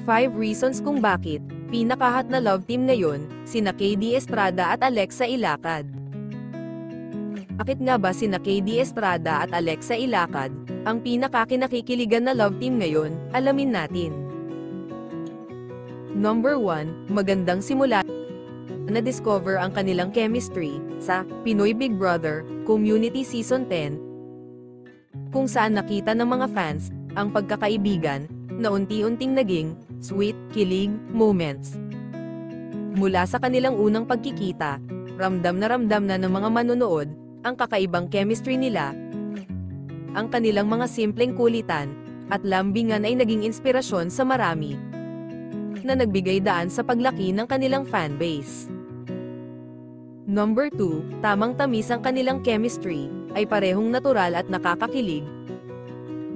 5 reasons kung bakit pinakahat na love team ngayon, sina KD Estrada at Alexa Ilacad. Bakit nga ba sina KD Estrada at Alexa Ilacad ang pinakakinakikiligan na love team ngayon? Alamin natin. Number 1, magandang simula. Na-discover ang kanilang chemistry sa Pinoy Big Brother Community Season 10, kung saan nakita ng mga fans ang pagkakaibigan na unti-unting naging sweet, kilig moments. Mula sa kanilang unang pagkikita, ramdam na ng mga manonood ang kakaibang chemistry nila. Ang kanilang mga simpleng kulitan at lambingan ay naging inspirasyon sa marami na nagbigay daan sa paglaki ng kanilang fanbase. Number 2, tamang tamis ang kanilang chemistry ay parehong natural at nakakakilig.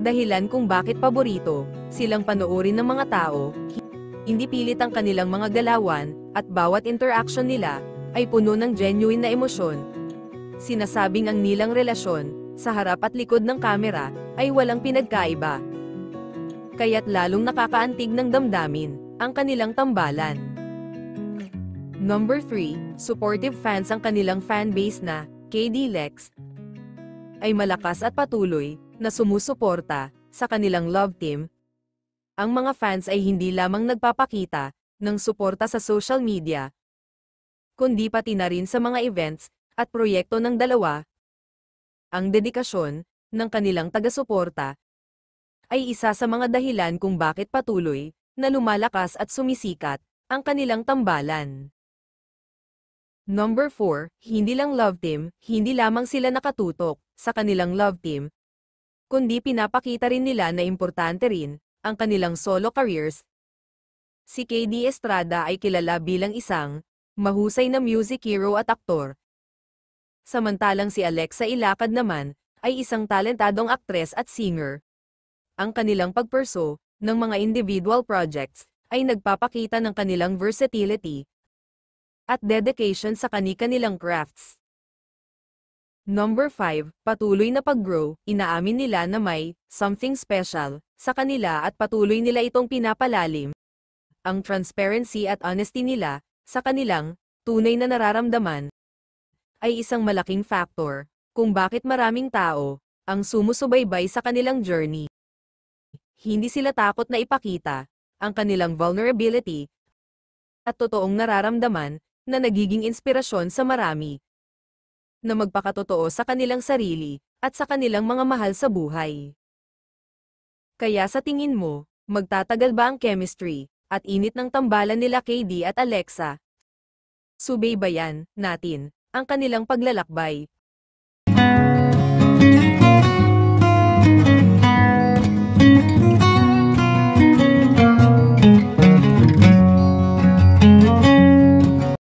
Dahilan kung bakit paborito silang panoorin ng mga tao, hindi pilit ang kanilang mga galawan, at bawat interaction nila ay puno ng genuine na emosyon. Sinasabing ang nilang relasyon sa harap at likod ng kamera ay walang pinagkaiba. Kaya't lalong nakakaantig ng damdamin ang kanilang tambalan. Number 3, supportive fans ang kanilang fanbase na KD Lex ay malakas at patuloy na sumusuporta sa kanilang love team. Ang mga fans ay hindi lamang nagpapakita ng suporta sa social media, kundi pati na rin sa mga events at proyekto ng dalawa. Ang dedikasyon ng kanilang taga-suporta ay isa sa mga dahilan kung bakit patuloy na lumalakas at sumisikat ang kanilang tambalan. Number 4, hindi lang love team, hindi lamang sila nakatutok sa kanilang love team, kundi pinapakita rin nila na importante rin ang kanilang solo careers. Si KD Estrada ay kilala bilang isang mahusay na music hero at aktor. Samantalang si Alexa Ilacad naman ay isang talentadong aktres at singer. Ang kanilang pagpurso ng mga individual projects ay nagpapakita ng kanilang versatility at dedication sa kani-kanilang crafts. Number 5, patuloy na pag-grow. Inaamin nila na may something special sa kanila at patuloy nila itong pinapalalim. Ang transparency at honesty nila sa kanilang tunay na nararamdaman ay isang malaking factor kung bakit maraming tao ang sumusubaybay sa kanilang journey. Hindi sila takot na ipakita ang kanilang vulnerability at totoong nararamdaman na nagiging inspirasyon sa marami na magpakatotoo sa kanilang sarili at sa kanilang mga mahal sa buhay. Kaya sa tingin mo, magtatagal ba ang chemistry at init ng tambalan nila KD at Alexa? Subaybayan natin ang kanilang paglalakbay.